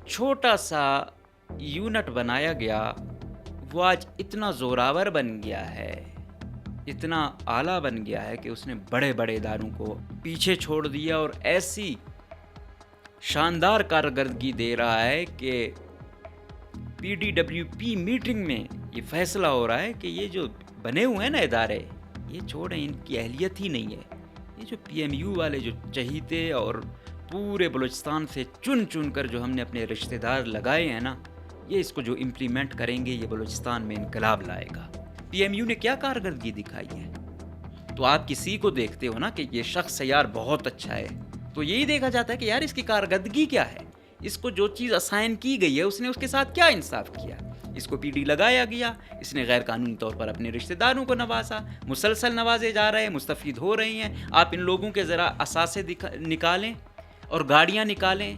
چھوٹا سا یونٹ بنایا گیا وہ آج اتنا زوراور بن گیا ہے، اتنا اعلیٰ بن گیا ہے کہ اس نے بڑے بڑے اداروں کو پیچھے چھوڑ دیا اور ایسی شاندار کارکردگی دے رہا ہے کہ P D W P meeting میں یہ فیصلہ ہو رہا ہے کہ یہ جو بنے ہوئے ہیں نا ادارے، یہ چھوڑیں، ان کی اہلیت ہی نہیں ہے۔ یہ جو پی ایم یو والے جو چہیتے اور پورے بلوچستان سے چن چن کر جو ہم نے اپنے رشتہ دار لگائے ہیں نا، یہ اس کو جو امپلیمنٹ کریں گے یہ بلوچستان میں انقلاب لائے گا۔ پی ایم یو نے کیا کارکردگی دکھائی ہے؟ تو آپ کسی کو دیکھتے ہو نا کہ یہ شخص یار بہت اچھا ہے، تو یہی دیکھا جاتا ہے کہ یار اس کی کارکردگی کیا ہے، اس کو جو چیز اسائن کی گئی ہے اس نے اس کے ساتھ کیا انصاف کیا۔ اس کو پی ڈی لگایا گیا، اس نے غیر قانونی طور پر اپنے رشتہ داروں کو نوازا، مسلسل نوازے جا رہے ہیں، مستفید ہو رہی ہیں۔ آپ ان لوگوں کے ذرا اثاثے نکالیں اور گاڑیاں نکالیں،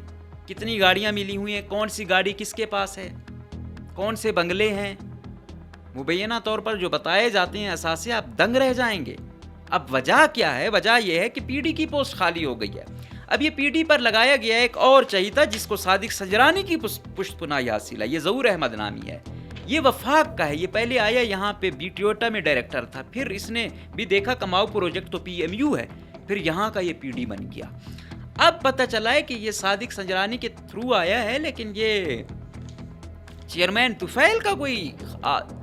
کتنی گاڑیاں ملی ہوئی ہیں، کون سی گاڑی کس کے پاس ہے، کون سے بنگلے ہیں، مبینہ طور پر جو بتائے جاتے ہیں اثاثے، آپ دنگ رہ جائیں گے۔ اب وجہ کیا ہے؟ وجہ یہ ہے کہ پی ڈی کی پوسٹ خالی ہو گئی ہے۔ اب یہ پی ڈی پر لگایا گیا ایک اور چہیتا جس کو صادق سنجرانی کی پشت پناہی حاصل ہے، یہ ظہور احمد نامی ہے، یہ وفاق کا ہے۔ یہ پہلے آیا یہاں پہ بی ٹیوٹا میں ڈائریکٹر تھا، پھر اس نے بھی دیکھا کماؤ پروجیکٹ تو پی ایم یو ہے، پھر یہاں کا یہ پی ڈی بن گیا۔ اب پتہ چلا ہے کہ یہ صادق سنجرانی کے تھرو آیا ہے، لیکن یہ چیئرمین طفیل کا کوئی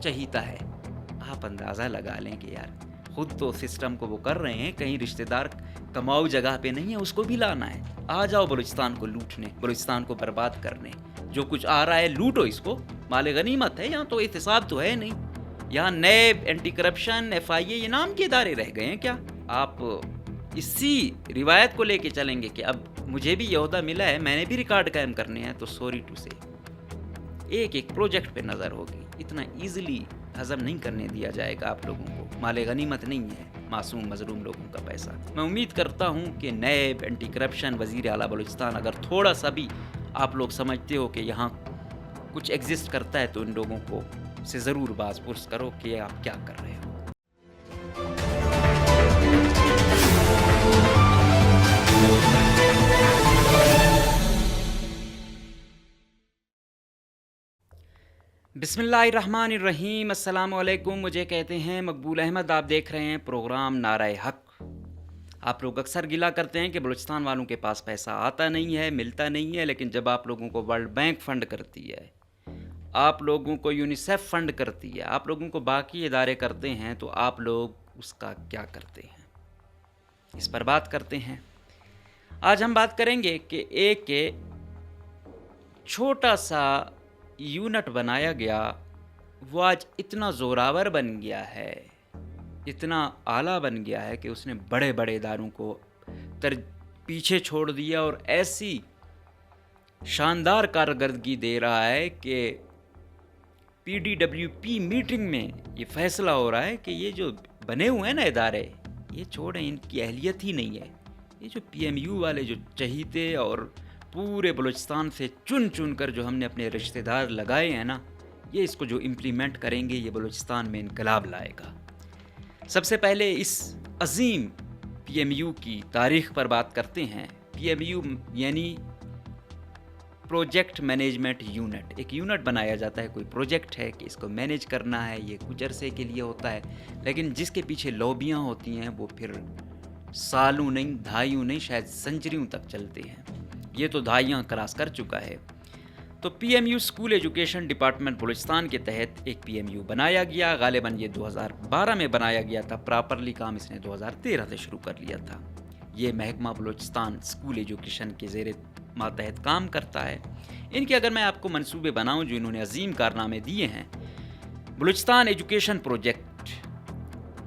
چہیتا ہے۔ آپ اندازہ لگا لیں کہ یار خود تو سسٹم کو وہ کر رہے ہیں، کہیں رشتہ دار کماؤ جگہ پہ نہیں ہے، اس کو بھی لانا ہے۔ آ جاؤ بلوچستان کو لوٹنے، بلوچستان کو برباد کرنے، جو کچھ آ رہا ہے لوٹو، اس کو مال غنیمت ہے۔ یہاں تو احتساب تو ہے نہیں، یہاں نیب، اینٹی کرپشن، ایف آئی اے، یہ نام کے ادارے رہ گئے ہیں کیا؟ آپ اسی روایت کو لے کے چلیں گے کہ اب مجھے بھی یہ عہدہ ملا ہے، میں نے بھی ریکارڈ قائم کرنے ہیں، تو سوری ٹو سے ایک ایک پروجیکٹ پہ نظر ہوگی۔ اتنا ایزیلی ہضم نہیں کرنے دیا جائے گا آپ لوگوں کو، مال غنیمت نہیں ہے معصوم مظلوم لوگوں کا پیسہ۔ میں امید کرتا ہوں کہ نیب، اینٹی کرپشن، وزیر اعلیٰ بلوچستان، اگر تھوڑا سا بھی آپ لوگ سمجھتے ہو کہ یہاں کچھ ایگزسٹ کرتا ہے تو ان لوگوں کو سے ضرور باز پرس کرو کہ آپ کیا کر رہے ہو۔ بسم اللہ الرحمن الرحیم، السلام علیکم، مجھے کہتے ہیں مقبول احمد، آپ دیکھ رہے ہیں پروگرام نعرہ حق۔ آپ لوگ اکثر گلہ کرتے ہیں کہ بلوچستان والوں کے پاس پیسہ آتا نہیں ہے، ملتا نہیں ہے، لیکن جب آپ لوگوں کو ورلڈ بینک فنڈ کرتی ہے، آپ لوگوں کو یونیسیف فنڈ کرتی ہے، آپ لوگوں کو باقی ادارے کرتے ہیں، تو آپ لوگ اس کا کیا کرتے ہیں؟ اس پر بات کرتے ہیں۔ آج ہم بات کریں گے کہ ایک چھوٹا سا یونٹ بنایا گیا وہ آج اتنا زوراور بن گیا ہے، اتنا اعلیٰ بن گیا ہے کہ اس نے بڑے بڑے اداروں کو پیچھے چھوڑ دیا اور ایسی شاندار کارکردگی دے رہا ہے کہ P D W P meeting میں یہ فیصلہ ہو رہا ہے کہ یہ جو بنے ہوئے ہیں نا ادارے، یہ چھوڑیں، ان کی اہلیت ہی نہیں ہے۔ یہ جو پی ایم یو والے جو چہیتے اور پورے بلوچستان سے چن چن کر جو ہم نے اپنے رشتہ دار لگائے ہیں نا، یہ اس کو جو امپلیمنٹ کریں گے یہ بلوچستان میں انقلاب لائے گا۔ سب سے پہلے اس عظیم پی ایم یو کی تاریخ پر بات کرتے ہیں۔ پی ایم یو یعنی پروجیکٹ مینجمنٹ یونٹ، ایک یونٹ بنایا جاتا ہے، کوئی پروجیکٹ ہے کہ اس کو مینیج کرنا ہے، یہ کچھ عرصے کے لیے ہوتا ہے، لیکن جس کے پیچھے لوبیاں ہوتی ہیں وہ پھر سالوں نہیں، دہائیوں نہیں، شاید سنچریوں تک چلتے ہیں۔ یہ تو دہائیاں کراس کر چکا ہے۔ تو P M U school education department Balochistan کے تحت ایک پی ایم یو بنایا گیا، غالباً یہ 2012 میں بنایا گیا تھا، پراپرلی کام اس نے 2013 سے شروع کر لیا تھا۔ یہ محکمہ بلوچستان اسکول ایجوکیشن کے زیر ماتحت کام کرتا ہے۔ ان کے اگر میں آپ کو منصوبے بناؤں جو انہوں نے عظیم کارنامے دیے ہیں، بلوچستان ایجوکیشن پروجیکٹ،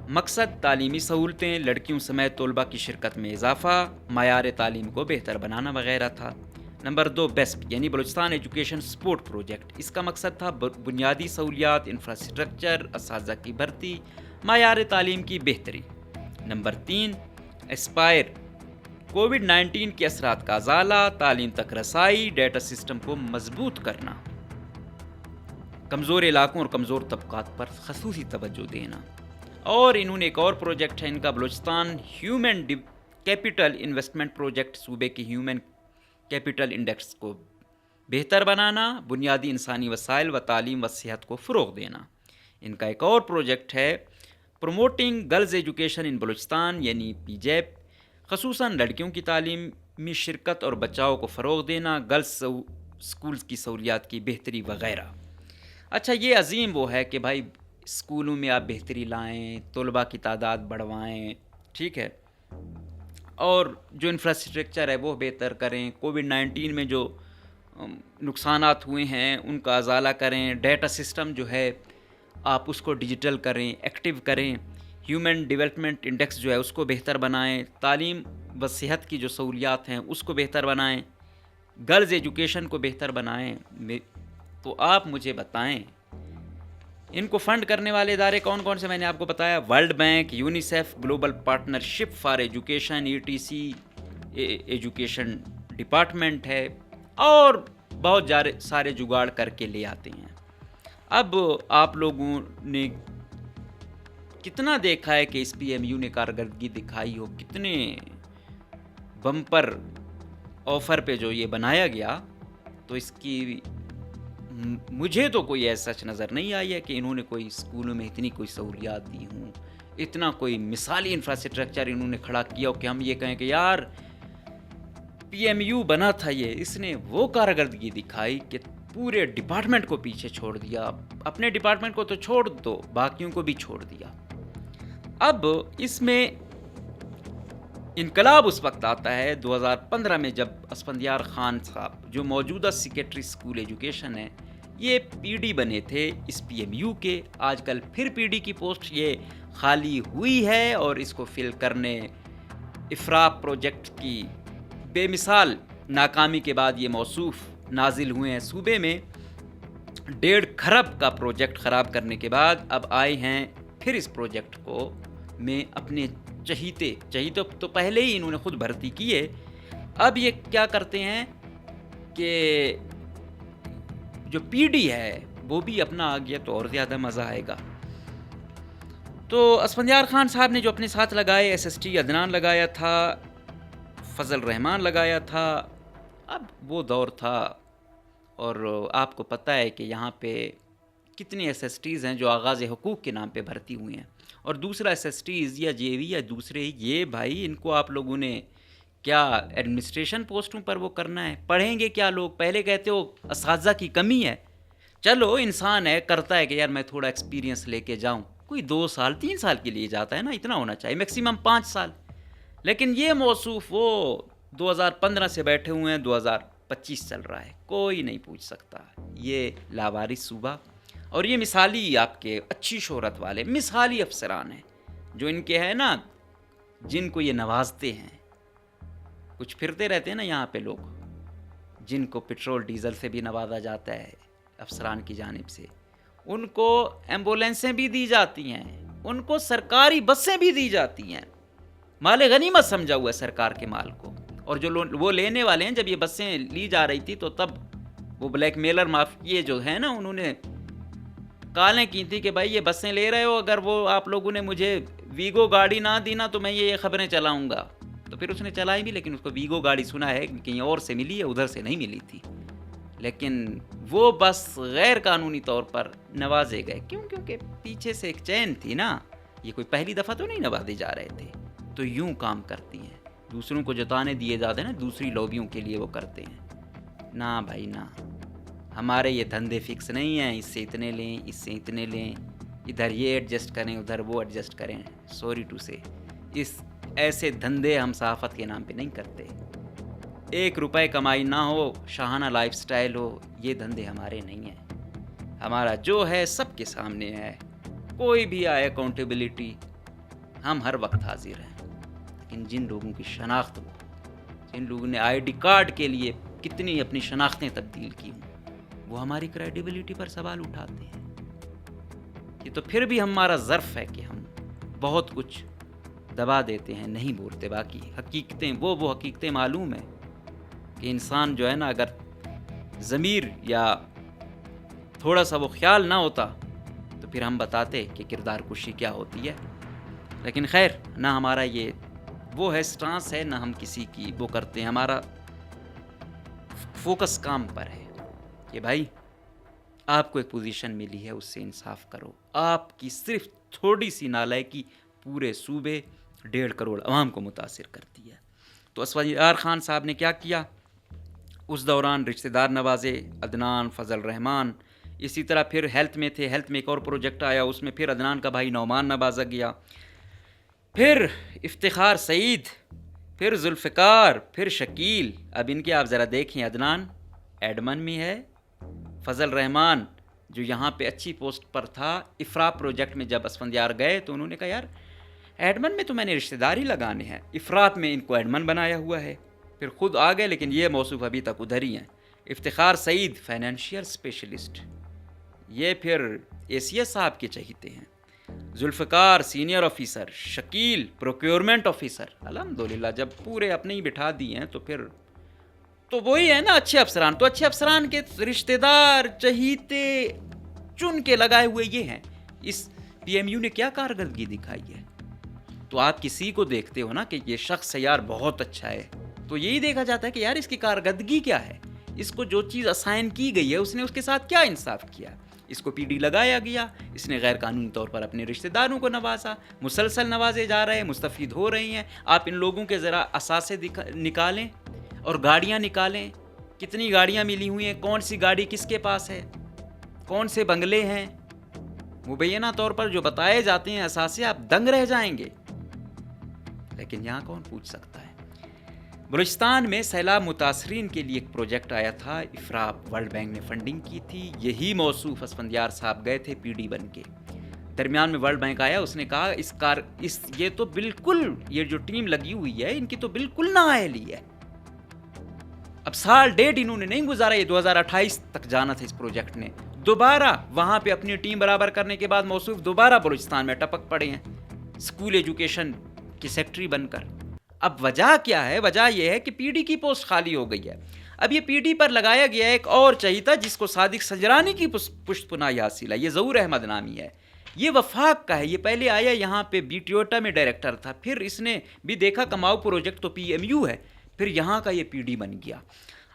مقصد تعلیمی سہولتیں، لڑکیوں سمیت طلباء کی شرکت میں اضافہ، معیار تعلیم کو بہتر بنانا وغیرہ تھا۔ نمبر 2 بیسپ یعنی بلوچستان ایجوکیشن سپورٹ پروجیکٹ، اس کا مقصد تھا بنیادی سہولیات، انفراسٹرکچر، اساتذہ کی بھرتی، معیار تعلیم کی بہتری۔ نمبر 3 اسپائر، کووڈ-19 کے اثرات کا ازالہ، تعلیم تک رسائی، ڈیٹا سسٹم کو مضبوط کرنا، کمزور علاقوں اور کمزور طبقات پر خصوصی توجہ دینا۔ اور انہوں نے ایک اور پروجیکٹ ہے ان کا، Balochistan human capital investment project, صوبے کے ہیومن کیپٹل انڈیکس کو بہتر بنانا، بنیادی انسانی وسائل و تعلیم و صحت کو فروغ دینا۔ ان کا ایک اور پروجیکٹ ہے پروموٹنگ گرلز ایجوکیشن ان بلوچستان یعنی پی جیپ، خصوصاً لڑکیوں کی تعلیمی شرکت اور بچاؤ کو فروغ دینا، گرلز اسکولز کی سہولیات کی بہتری وغیرہ۔ اچھا، یہ عظیم وہ ہے کہ بھائی اسکولوں میں آپ بہتری لائیں، طلباء کی تعداد بڑھوائیں، ٹھیک ہے، اور جو انفراسٹرکچر ہے وہ بہتر کریں، کووڈ-19 میں جو نقصانات ہوئے ہیں ان کا ازالہ کریں، ڈیٹا سسٹم جو ہے آپ اس کو ڈیجیٹل کریں، ایکٹیو کریں، ہیومن ڈیولپمنٹ انڈیکس جو ہے اس کو بہتر بنائیں، تعلیم و صحت کی جو سہولیات ہیں اس کو بہتر بنائیں، گرلز ایجوکیشن کو بہتر بنائیں۔ تو آپ مجھے بتائیں ان کو فنڈ کرنے والے ادارے کون کون سے؟ میں نے آپ کو بتایا، world bank, UNICEF, global partnership for education, ETC education department ہے، اور بہت سارے جگاڑ کر کے لے آتے ہیں۔ اب آپ لوگوں نے کتنا دیکھا ہے کہ اس PMU نے کارکردگی دکھائی ہو، کتنے بمپر آفر پہ جو یہ بنایا گیا، تو اس کی مجھے تو کوئی ایسا سچ نظر نہیں آئی ہے کہ انہوں نے کوئی اسکولوں میں اتنی کوئی سہولیات دی ہوں، اتنا کوئی مثالی انفراسٹرکچر انہوں نے کھڑا کیا ہو کہ ہم یہ کہیں کہ یار PMU بنا تھا یہ، اس نے وہ کارکردگی دکھائی کہ پورے ڈپارٹمنٹ کو پیچھے چھوڑ دیا، اپنے ڈپارٹمنٹ کو تو چھوڑ دو، باقیوں کو بھی چھوڑ دیا۔ اب اس میں انقلاب اس وقت آتا ہے 2015 میں، جب اسفندیار خان صاحب جو موجودہ سیکریٹری اسکول ایجوکیشن ہے، یہ PD بنے تھے اس PMU کے، آج کل پھر PD کی پوسٹ یہ خالی ہوئی ہے، اور اس کو فل کرنے افراپ پروجیکٹ کی بے مثال ناکامی کے بعد یہ موصوف نازل ہوئے ہیں صوبے میں۔ 1.5 کھرب کا پروجیکٹ خراب کرنے کے بعد اب آئے ہیں پھر اس پروجیکٹ کو میں اپنے چہیتے تو پہلے ہی انہوں نے خود بھرتی کیے، اب یہ کیا کرتے ہیں کہ جو PD ہے وہ بھی اپنا آ گیا تو اور زیادہ مزہ آئے گا۔ تو اسفندیار خان صاحب نے جو اپنے ساتھ لگائے، SST عدنان لگایا تھا، فضل رحمان لگایا تھا، اب وہ دور تھا، اور آپ کو پتہ ہے کہ یہاں پہ کتنی SSTs ہیں جو آغاز حقوق کے نام پہ بھرتی ہوئی ہیں، اور دوسرا SSTs یا JV یا دوسرے، یہ بھائی ان کو آپ لوگوں نے کیا ایڈمنسٹریشن پوسٹوں پر وہ کرنا ہے؟ پڑھیں گے کیا لوگ؟ پہلے کہتے ہو اساتذہ کی کمی ہے، چلو انسان ہے کرتا ہے کہ یار میں تھوڑا ایکسپیرینس لے کے جاؤں، کوئی 2 سال 3 سال کے لیے جاتا ہے نا، اتنا ہونا چاہیے، میکسیمم 5 سال، لیکن یہ موصوف وہ 2015 سے بیٹھے ہوئے ہیں، 2025 چل رہا ہے، کوئی نہیں پوچھ سکتا۔ یہ لاوارث صوبہ، اور یہ مثالی آپ کے اچھی شہرت والے مثالی افسران ہیں جو ان کے ہیں نا، جن کو یہ نوازتے ہیں، کچھ پھرتے رہتے ہیں نا یہاں پہ لوگ، جن کو پٹرول ڈیزل سے بھی نوازا جاتا ہے افسران کی جانب سے، ان کو ایمبولینسیں بھی دی جاتی ہیں، ان کو سرکاری بسیں بھی دی جاتی ہیں، مال غنیمت سمجھا ہوا ہے سرکار کے مال کو، اور جو وہ لینے والے ہیں، جب یہ بسیں لی جا رہی تھی تو تب وہ بلیک میلر مافیے جو ہیں نا، انہوں نے کالیں کی تھی کہ بھائی یہ بسیں لے رہے ہو، اگر وہ آپ لوگوں نے مجھے ویگو گاڑی نہ دی نا تو میں یہ خبریں چلاؤں گا، تو پھر اس نے چلائی بھی، لیکن اس کو ویگو گاڑی سنا ہے کہیں اور سے ملی ہے، ادھر سے نہیں ملی تھی، لیکن وہ بس غیر قانونی طور پر نوازے گئے، کیونکہ پیچھے سے ایک چین تھی نا، یہ کوئی پہلی دفعہ تو نہیں نوازے جا رہے تھے، تو یوں کام کرتی ہیں، دوسروں کو جتانے دیے جاتے ہیں نا، دوسری لوبیوں کے لیے وہ کرتے ہیں، نہ بھائی نہ، ہمارے یہ دھندے فکس نہیں ہیں، اس سے اتنے لیں، اس سے اتنے لیں، ادھر یہ ایڈجسٹ کریں، ادھر وہ ایڈجسٹ کریں، سوری ٹو سے، ایسے دھندے ہم صحافت کے نام پہ نہیں کرتے، 1 روپے کمائی نہ ہو، شاہانہ لائف سٹائل ہو، یہ دھندے ہمارے نہیں ہیں، ہمارا جو ہے سب کے سامنے ہے، کوئی بھی آئے اکاؤنٹیبلٹی، ہم ہر وقت حاضر ہیں، لیکن جن لوگوں کی شناخت ہو، جن لوگوں نے ID کارڈ کے لیے کتنی اپنی شناختیں تبدیل کی ہوں، وہ ہماری کریڈیبلٹی پر سوال اٹھاتے ہیں، یہ تو پھر بھی ہمارا ظرف ہے کہ ہم بہت کچھ دبا دیتے ہیں، نہیں بولتے، باقی حقیقتیں وہ حقیقتیں معلوم ہیں کہ انسان جو ہے نا، اگر ضمیر یا تھوڑا سا وہ خیال نہ ہوتا تو پھر ہم بتاتے کہ کردار کشی کیا ہوتی ہے، لیکن خیر، نہ ہمارا یہ وہ ہے سٹانس ہے، نہ ہم کسی کی وہ کرتے ہیں، ہمارا فوکس کام پر ہے، کہ بھائی آپ کو ایک پوزیشن ملی ہے، اس سے انصاف کرو. آپ کی صرف تھوڑی سی نالائکی پورے صوبے 1.5 کروڑ عوام کو متاثر کرتی ہے. تو اسفندیار خان صاحب نے کیا کیا؟ اس دوران رشتہ دار نوازے، عدنان، فضل رحمان. اسی طرح پھر ہیلتھ میں تھے، ہیلتھ میں ایک اور پروجیکٹ آیا، اس میں پھر عدنان کا بھائی نعمان نوازا گیا، پھر افتخار سعید، پھر ذوالفقار، پھر شکیل. اب ان کے آپ ذرا دیکھیں، عدنان ایڈمن میں ہے، فضل رحمان جو یہاں پہ اچھی پوسٹ پر تھا، افرا پروجیکٹ میں جب اسفندیار گئے تو انہوں نے کہا یار ایڈمن میں تو میں نے رشتہ داری لگانے ہیں، افراد میں ان کو ایڈمن بنایا ہوا ہے. پھر خود آ گئے، لیکن یہ موصوف ابھی تک ادھر ہی ہیں. افتخار سعید فائنینشیل اسپیشلسٹ، یہ پھر اے سی ایس صاحب کے چہیتے ہیں. Zulfiqar senior officer, Shakeel procurement officer. الحمدللہ جب پورے اپنے ہی بٹھا دیے ہیں تو پھر تو وہی ہے نا اچھے افسران. تو اچھے افسران کے رشتہ دار چہیتے چن کے لگائے ہوئے یہ ہیں. اس پی ایم یو نے کیا کارکردگی دکھائی ہے؟ تو آپ کسی کو دیکھتے ہو نا کہ یہ شخص یار بہت اچھا ہے، تو یہی دیکھا جاتا ہے کہ یار اس کی کارکردگی کیا ہے، اس کو جو چیز اسائن کی گئی ہے اس نے اس کے ساتھ کیا انصاف کیا. اس کو پی ڈی لگایا گیا، اس نے غیر قانونی طور پر اپنے رشتہ داروں کو نوازا، مسلسل نوازے جا رہے ہیں، مستفید ہو رہی ہیں. آپ ان لوگوں کے ذرا اثاثے نکالیں اور گاڑیاں نکالیں، کتنی گاڑیاں ملی ہوئی ہیں، کون سی گاڑی کس کے پاس ہے، کون سے بنگلے ہیں، مبینہ طور پر جو بتائے جاتے ہیں اثاثے، آپ دنگ رہ جائیں گے. لیکن یہاں کون پوچھ سکتا ہے؟ بلوچستان میں سیلاب متاثرین کے لیے ایک پروجیکٹ آیا تھا، افراپ ورلڈ بینک نے فنڈنگ کی تھی. یہی موصوف اسفندیار صاحب گئے تھے پی ڈی بن کے. درمیان میں ورلڈ بینک آیا، اس نے کہا یہ تو بالکل، یہ جو ٹیم لگی ہوئی ہے ان کی تو بالکل نااہلی ہے. اب سال 1.5 انہوں نے نہیں گزارا، یہ 2028 تک جانا تھا اس پروجیکٹ نے. دوبارہ وہاں پہ اپنی ٹیم برابر کرنے کے بعد موصوف دوبارہ بلوچستان میں ٹپک پڑے ہیں اسکول ایجوکیشن کی سیکٹری بن کر. اب وجہ کیا ہے؟ وجہ یہ ہے کہ پی ڈی کی پوسٹ خالی ہو گئی ہے. اب یہ پی ڈی پر لگایا گیا ایک اور چہیتا جس کو صادق سنجرانی کی پشت پناہی حاصل ہے. یہ ظہور احمد نامی ہے، یہ وفاق کا ہے. یہ پہلے آیا یہاں پہ بی ٹیوٹا میں ڈائریکٹر تھا، پھر اس نے بھی دیکھا کماؤ پروجیکٹ تو پی ایم یو ہے، پھر یہاں کا یہ پی ڈی بن گیا.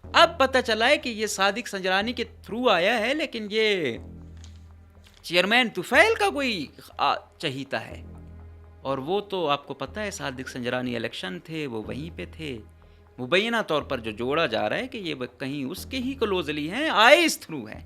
اب پتہ چلا ہے کہ یہ صادق سنجرانی کے تھرو آیا ہے، لیکن یہ چیئرمین طفیل کا کوئی چہیتا ہے. اور وہ تو آپ کو پتہ ہے صادق سنجرانی الیکشن تھے وہ وہیں پہ تھے. مبینہ طور پر جو جوڑا جا رہا ہے کہ یہ کہیں اس کے ہی کلوزلی ہیں، آئے اس تھرو ہیں.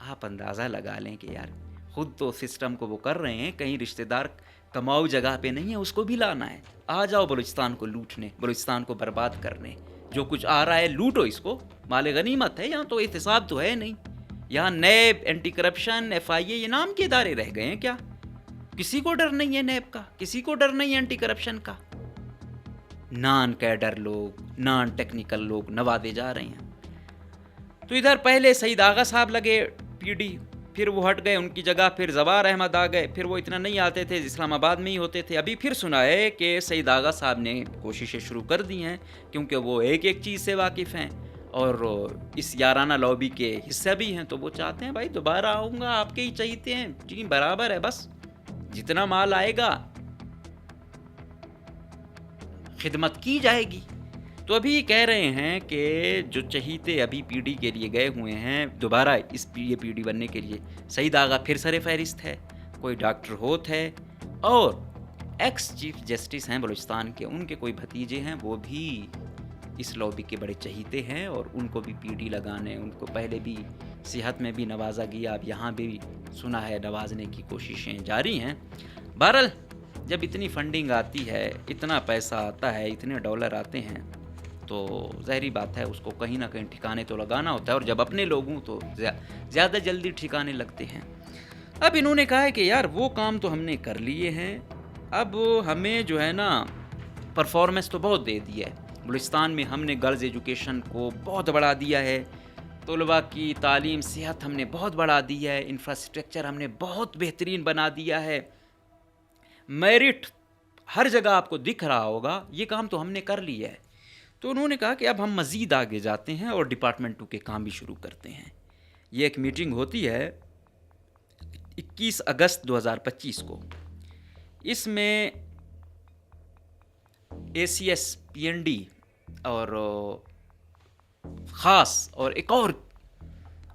آپ اندازہ لگا لیں کہ یار خود تو سسٹم کو وہ کر رہے ہیں، کہیں رشتہ دار کماؤ جگہ پہ نہیں ہے، اس کو بھی لانا ہے. آ جاؤ بلوچستان کو لوٹنے، بلوچستان کو برباد کرنے. جو کچھ آ رہا ہے لوٹو اس کو، مال غنیمت ہے. یہاں تو احتساب تو ہے نہیں. یہاں نیب، اینٹی کرپشن، ایف آئی اے، یہ نام کے ادارے رہ گئے ہیں کیا؟ کسی کو ڈر نہیں ہے نیب کا، کسی کو ڈر نہیں ہے اینٹی کرپشن کا. نان کیڈر لوگ، نان ٹیکنیکل لوگ نوادے جا رہے ہیں. تو ادھر پہلے سعید آغا صاحب لگے پی ڈی، پھر وہ ہٹ گئے، ان کی جگہ پھر زوار احمد آ گئے. پھر وہ اتنا نہیں آتے تھے، اسلام آباد میں ہی ہوتے تھے. ابھی پھر سنا ہے کہ سعید آغا صاحب نے کوششیں شروع کر دی ہیں، کیونکہ وہ ایک ایک چیز سے واقف ہیں اور اس یارانہ لابی کے حصہ بھی ہیں. تو وہ چاہتے ہیں بھائی دوبارہ آؤں گا، آپ کے ہی چاہیتے ہیں، ٹیم برابر ہے، بس جتنا مال آئے گا خدمت کی جائے گی. تو ابھی کہہ رہے ہیں کہ جو چہیتے ابھی پی ڈی کے لیے گئے ہوئے ہیں دوبارہ اس پی ڈی بننے کے لیے، سعید آغا پھر سر فہرست ہے، کوئی ڈاکٹر ہوت ہے، اور ایکس چیف جسٹس ہیں بلوچستان کے، ان کے کوئی بھتیجے ہیں، وہ بھی اس لابی کے بڑے چہیتے ہیں اور ان کو بھی پی ڈی لگانے. ان کو پہلے بھی صحت میں بھی نوازا گیا، اب یہاں بھی سنا ہے نوازنے کی کوششیں جاری ہیں. بہرحال جب اتنی فنڈنگ آتی ہے، اتنا پیسہ آتا ہے، اتنے ڈالر آتے ہیں، تو ظاہری بات ہے اس کو کہیں نہ کہیں ٹھکانے تو لگانا ہوتا ہے. اور جب اپنے لوگ ہوں تو زیادہ جلدی ٹھکانے لگتے ہیں. اب انہوں نے کہا ہے کہ یار وہ کام تو ہم نے کر لیے ہیں، اب ہمیں جو ہے نا پرفارمنس تو بہت دے دی ہے. بلوچستان میں ہم نے گرلز ایجوکیشن کو بہت بڑھا دیا ہے، طلباء کی تعلیم صحت ہم نے بہت بڑھا دی ہے، انفراسٹرکچر ہم نے بہت بہترین بنا دیا ہے، میرٹ ہر جگہ آپ کو دکھ رہا ہوگا، یہ کام تو ہم نے کر لیا ہے. تو انہوں نے کہا کہ اب ہم مزید آگے جاتے ہیں اور ڈپارٹمنٹوں کے کام بھی شروع کرتے ہیں. یہ ایک میٹنگ ہوتی ہے 21 اگست 2025 کو. اس میں اے سی ایس، پی این ڈی اور خاص اور ایک اور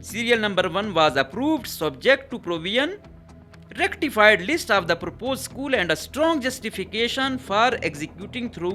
serial number 1 was approved subject to provision rectified list of the proposed school and a strong justification for executing through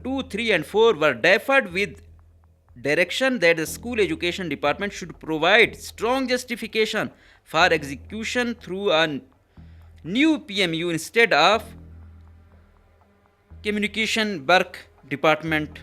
2, 3 and 4 were deferred with direction that the school education department should provide strong justification for execution through a new PMU instead of communication work department।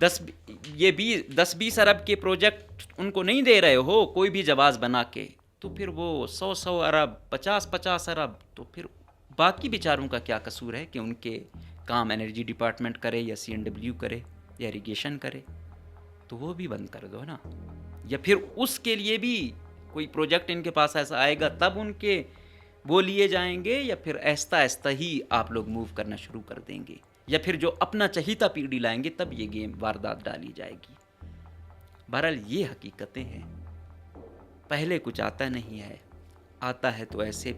یہ 10-20 ارب کے project ان کو نہیں دے رہے ہو کوئی بھی جواز بنا کے، تو پھر وہ 100 ارب 50 ارب، تو پھر باقی بیچاروں کا کیا قصور ہے کہ ان کے کام انرجی ڈپارٹمنٹ کرے یا CNW کرے یا اریگیشن کرے؟ تو وہ بھی بند کر دو نا، یا پھر اس کے لیے بھی کوئی پروجیکٹ ان کے پاس ایسا آئے گا تب ان کے وہ لیے جائیں گے، یا پھر آہستہ آہستہ ہی آپ لوگ موو کرنا شروع کر دیں گے، یا پھر جو اپنا چہیتا PD لائیں گے تب یہ گیم واردات ڈالی جائے گی۔ بہرحال یہ حقیقتیں ہیں، پہلے کچھ آتا نہیں ہے، آتا ہے تو ایسے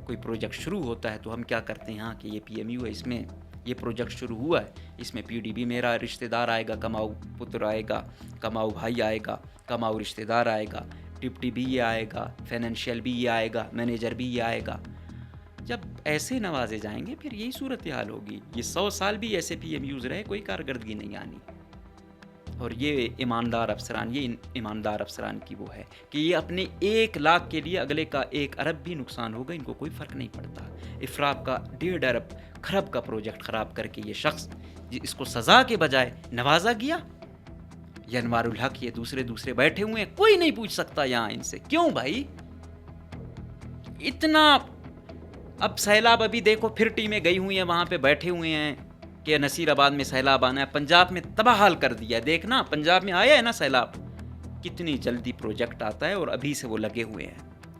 کوئی پروجیکٹ شروع ہوتا ہے تو ہم کیا کرتے ہیں، ہاں کہ یہ PMU ہے، اس میں یہ پروجیکٹ شروع ہوا ہے، اس میں PDB میرا رشتہ دار آئے گا، کماؤ پتر آئے گا، کماؤ بھائی آئے گا، کماؤ رشتہ دار آئے گا، ڈپٹی بھی یہ آئے گا، فائنینشیل بھی یہ آئے گا، مینیجر بھی یہ آئے گا۔ جب ایسے نوازے جائیں گے پھر یہی صورتحال ہوگی۔ یہ 100 سال بھی ایسے PMUs رہے، کوئی کارکردگی نہیں آنی۔ اور یہ ایماندار افسران کی وہ ہے کہ یہ اپنے 1 لاکھ کے لیے اگلے کا 1 ارب بھی نقصان ہوگا، ان کو کوئی فرق نہیں پڑتا۔ افراط کا 1.5 ارب خراب کا پروجیکٹ خراب کر کے یہ شخص اس کو سزا کے بجائے نوازا گیا۔ یہ انوار الحق، یہ دوسرے بیٹھے ہوئے ہیں، کوئی نہیں پوچھ سکتا یہاں ان سے، کیوں بھائی اتنا؟ اب سیلاب ابھی دیکھو پھر ٹیمیں گئی ہوئی ہیں وہاں پہ، بیٹھے ہوئے ہیں کہ نصیر آباد میں سیلاب آنا ہے، پنجاب میں تباہ حال کر دیا ہے، دیکھنا پنجاب میں آیا ہے نا سیلاب، کتنی جلدی پروجیکٹ آتا ہے اور ابھی سے وہ لگے ہوئے ہیں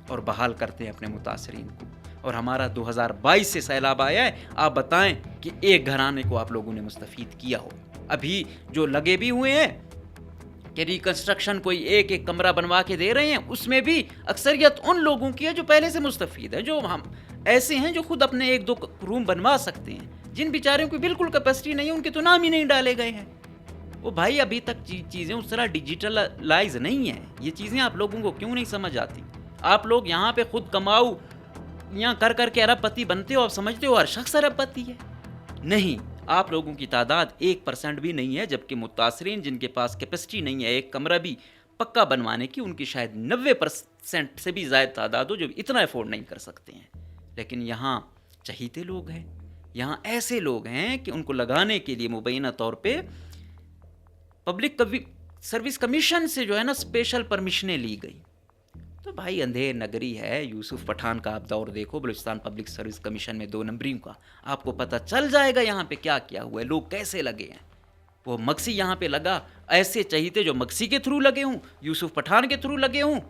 اور بحال کرتے ہیں اپنے متاثرین کو۔ اور ہمارا 2022 سے سیلاب آیا ہے، آپ بتائیں کہ ایک گھرانے کو آپ لوگوں نے مستفید کیا ہو؟ ابھی جو لگے بھی ہوئے ہیں کہ ریکنسٹرکشن کوئی ایک کمرہ بنوا کے دے رہے ہیں، اس میں بھی اکثریت ان لوگوں کی ہے جو پہلے سے مستفید ہے، جو ہم ایسے ہیں جو خود اپنے 1-2 روم بنوا سکتے ہیں۔ جن بیچاروں کی بالکل کیپیسٹی نہیں ہے ان کے تو نام ہی نہیں ڈالے گئے ہیں۔ وہ بھائی ابھی تک چیزیں اس طرح ڈیجیٹلائز نہیں ہیں، یہ چیزیں آپ لوگوں کو کیوں نہیں سمجھ آتی؟ آپ لوگ یہاں پہ خود کماؤ یہاں کر کے ارب پتی بنتے ہو، آپ سمجھتے ہو ہر شخص ارب پتی ہے؟ نہیں، آپ لوگوں کی تعداد 1% بھی نہیں ہے، جبکہ متاثرین جن کے پاس کیپیسٹی نہیں ہے 1 کمرہ بھی پکا بنوانے کی، ان کی شاید 90% سے بھی زائد تعداد ہو جو اتنا افورڈ نہیں کر سکتے ہیں۔ لیکن یہاں چہیتے لوگ ہیں، یہاں ایسے لوگ ہیں کہ ان کو لگانے کے لیے مبینہ طور پہ پبلک سروس کمیشن سے جو ہے نا اسپیشل پرمیشنیں لی گئی۔ تو بھائی اندھیر نگری ہے، یوسف پٹھان کا آپ دور دیکھو، بلوچستان پبلک سروس کمیشن میں 2 نمبریوں کا، آپ کو پتہ چل جائے گا یہاں پہ کیا کیا ہوا ہے، لوگ کیسے لگے ہیں۔ وہ مکسی یہاں پہ لگا، ایسے چہیتے جو مکسی کے تھرو لگے ہوں، یوسف پٹھان کے تھرو لگے ہوں،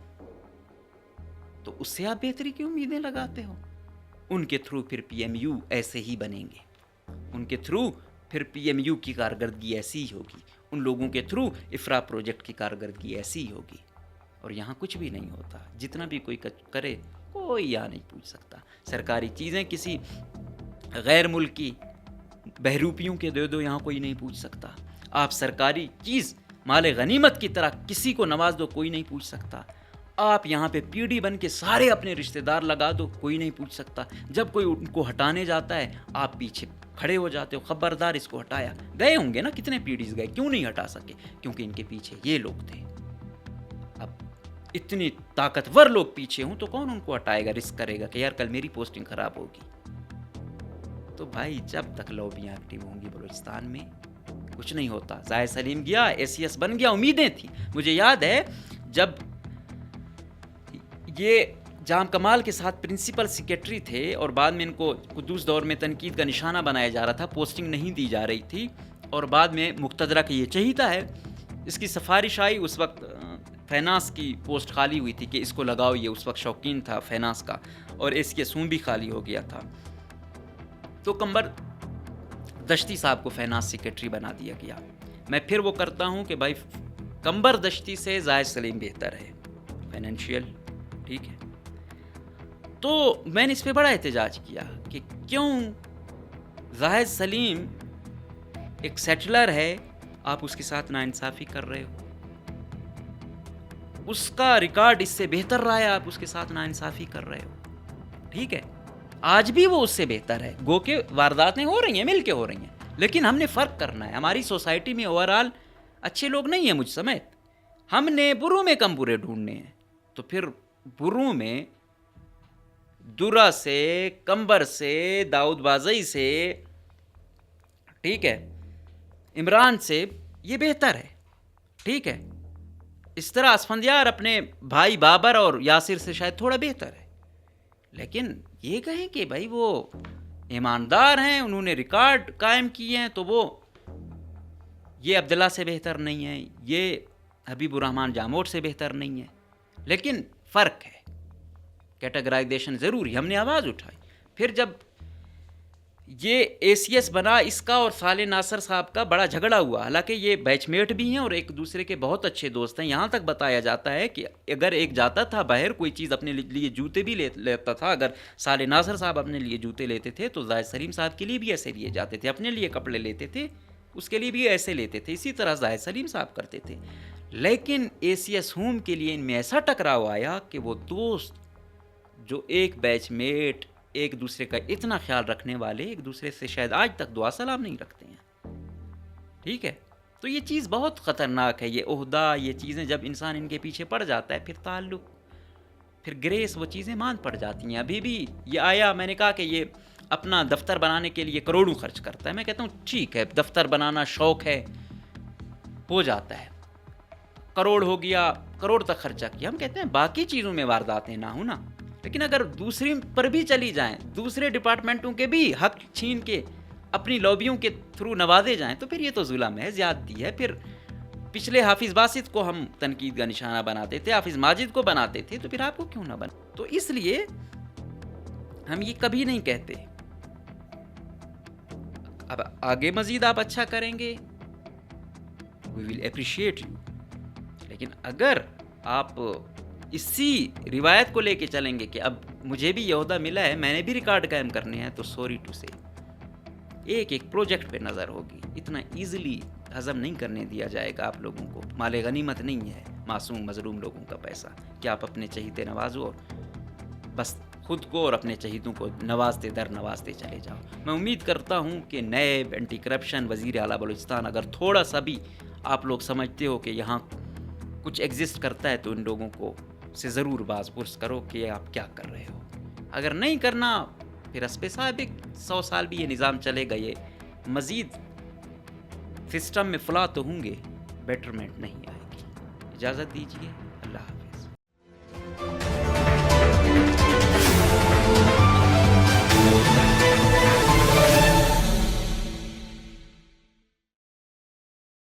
تو اس سے آپ بہتری کی امیدیں لگاتے ہو؟ ان کے تھرو پھر PMU ایسے ہی بنیں گے، ان کے تھرو پھر PMU کی کارکردگی ایسی ہی ہوگی، ان لوگوں کے تھرو افرا پروجیکٹ کی کارکردگی ایسی ہی ہوگی۔ اور یہاں کچھ بھی نہیں ہوتا، جتنا بھی کوئی کرے کوئی یہاں نہیں پوچھ سکتا۔ سرکاری چیزیں کسی غیر ملکی بہروپیوں کے دے دو، یہاں کوئی نہیں پوچھ سکتا۔ آپ سرکاری چیز مال غنیمت کی طرح کسی کو نواز دو، کوئی نہیں پوچھ سکتا۔ آپ یہاں پہ PD بن کے سارے اپنے رشتہ دار لگا دو، کوئی نہیں پوچھ سکتا۔ جب کوئی ان کو ہٹانے جاتا ہے آپ پیچھے کھڑے ہو جاتے ہو، خبردار اس کو ہٹایا۔ گئے ہوں گے نا کتنے PDs گئے، کیوں نہیں ہٹا سکے؟ کیونکہ ان کے پیچھے یہ لوگ تھے۔ اب اتنی طاقتور لوگ پیچھے ہوں تو کون ان کو ہٹائے گا، رسک کرے گا کہ یار کل میری پوسٹنگ خراب ہوگی؟ تو بھائی جب تک لوبیاں ایکٹیو ہوں گی بلوچستان میں کچھ نہیں ہوتا۔ زاہد سلیم گیا، ACS بن گیا، امیدیں تھیں۔ مجھے یاد ہے جب یہ جام کمال کے ساتھ پرنسپل سیکریٹری تھے اور بعد میں ان کو قدوس دور میں تنقید کا نشانہ بنایا جا رہا تھا، پوسٹنگ نہیں دی جا رہی تھی، اور بعد میں مقتدرہ کہ یہ چہیتا ہے، اس کی سفارش آئی، اس وقت فائنانس کی پوسٹ خالی ہوئی تھی کہ اس کو لگاؤ، یہ اس وقت شوقین تھا فائنانس کا، اور اس کے سون بھی خالی ہو گیا تھا، تو کمبر دشتی صاحب کو فائنانس سیکریٹری بنا دیا گیا۔ میں پھر وہ کرتا ہوں کہ بھائی کمبر دشتی سے زاہد سلیم بہتر ہے فائنینشیل، ٹھیک ہے؟ تو میں نے اس پہ بڑا احتجاج کیا کہ کیوں زاہد سلیم ایک سیٹلر ہے، آپ اس کے ساتھ ناانصافی کر رہے ہو، اس کا ریکارڈ اس سے بہتر رہا ہے، آپ اس کے ساتھ ناانصافی کر رہے ہو، ٹھیک ہے؟ آج بھی وہ اس سے بہتر ہے، گو کہ وارداتیں ہو رہی ہیں، مل کے ہو رہی ہیں، لیکن ہم نے فرق کرنا ہے۔ ہماری سوسائٹی میں اوورآل اچھے لوگ نہیں ہیں، مجھ سمیت، ہم نے بروں میں کم برے ڈھونڈنے ہیں، تو پھر بروں میں درہ سے، کمبر سے، داؤد بازئی سے، ٹھیک ہے، عمران سے یہ بہتر ہے، ٹھیک ہے. اس طرح اسفندیار اپنے بھائی بابر اور یاسر سے شاید تھوڑا بہتر ہے، لیکن یہ کہیں کہ بھائی وہ ایماندار ہیں، انہوں نے ریکارڈ قائم کیے ہیں، تو وہ یہ عبداللہ سے بہتر نہیں ہے، یہ حبیب الرحمن جاموٹ سے بہتر نہیں ہے. لیکن فرق ہے، کیٹاگرائزیشن ضروری. ہم نے آواز اٹھائی. پھر جب یہ اے سی ایس بنا، اس کا اور صالح ناصر صاحب کا بڑا جھگڑا ہوا، حالانکہ یہ بیچ میٹ بھی ہیں اور ایک دوسرے کے بہت اچھے دوست ہیں. یہاں تک بتایا جاتا ہے کہ اگر ایک جاتا تھا باہر کوئی چیز اپنے لیے جوتے بھی لیتا تھا، اگر صالح ناصر صاحب اپنے لیے جوتے لیتے تھے تو زاہد سلیم صاحب کے لیے بھی ایسے لیے جاتے تھے. اپنے لیے کپڑے لیتے تھے، اس کے لیے بھی ایسے لیتے تھے. اسی طرح زاہد سلیم صاحب کرتے تھے. لیکن اے سی ایس ہوم کے لیے ان میں ایسا ٹکراؤ آیا کہ وہ دوست جو ایک بیچ میٹ، ایک دوسرے کا اتنا خیال رکھنے والے، ایک دوسرے سے شاید آج تک دعا سلام نہیں رکھتے ہیں. ٹھیک ہے، تو یہ چیز بہت خطرناک ہے. یہ عہدہ، یہ چیزیں جب انسان ان کے پیچھے پڑ جاتا ہے، پھر تعلق، پھر گریس، وہ چیزیں مان پڑ جاتی ہیں. ابھی بھی یہ آیا، میں نے کہا کہ یہ اپنا دفتر بنانے کے لیے کروڑوں خرچ کرتا ہے. میں کہتا ہوں ٹھیک ہے، دفتر بنانا شوق ہے، ہو جاتا ہے، کروڑ ہو گیا، کروڑ تک خرچہ کیا. ہم کہتے ہیں باقی چیزوں میں وارداتیں نہ ہوں نا، لیکن اگر دوسری پر بھی چلی جائیں، دوسرے ڈپارٹمنٹوں کے بھی حق چھین کے اپنی لابیوں کے تھرو نوازے جائیں، تو پھر یہ تو ظلم ہے، زیادتی ہے. پھر پچھلے حافظ باسط کو ہم تنقید کا نشانہ بناتے تھے، حافظ ماجد کو بناتے تھے، تو پھر آپ کو کیوں نہ بنا؟ تو اس لیے ہم یہ کبھی نہیں کہتے اب آگے مزید آپ اچھا کریں گے، we will appreciate you. لیکن اگر آپ اسی روایت کو لے کے چلیں گے کہ اب مجھے بھی یہ عہدہ ملا ہے، میں نے بھی ریکارڈ قائم کرنے ہیں، تو سوری ٹو سے ایک ایک پروجیکٹ پہ نظر ہوگی. اتنا ایزیلی ہضم نہیں کرنے دیا جائے گا آپ لوگوں کو. مال غنیمت نہیں ہے معصوم مظلوم لوگوں کا پیسہ کہ آپ اپنے چہیتے نوازو اور بس خود کو اور اپنے چہیتوں کو نوازتے در نوازتے چلے جاؤ. میں امید کرتا ہوں کہ نیب، اینٹی کرپشن، وزیر اعلیٰ بلوچستان اگر تھوڑا سا بھی آپ لوگ سمجھتے ہو کہ یہاں کچھ ایگزسٹ کرتا ہے، تو ان لوگوں کو سے ضرور باز پرس کرو کہ آپ کیا کر رہے ہو. اگر نہیں کرنا، پھر اسپے سابق 100 سال بھی یہ نظام چلے گا. یہ مزید سسٹم میں فلاح تو ہوں گے، بیٹرمنٹ نہیں آئے گی. اجازت دیجیے.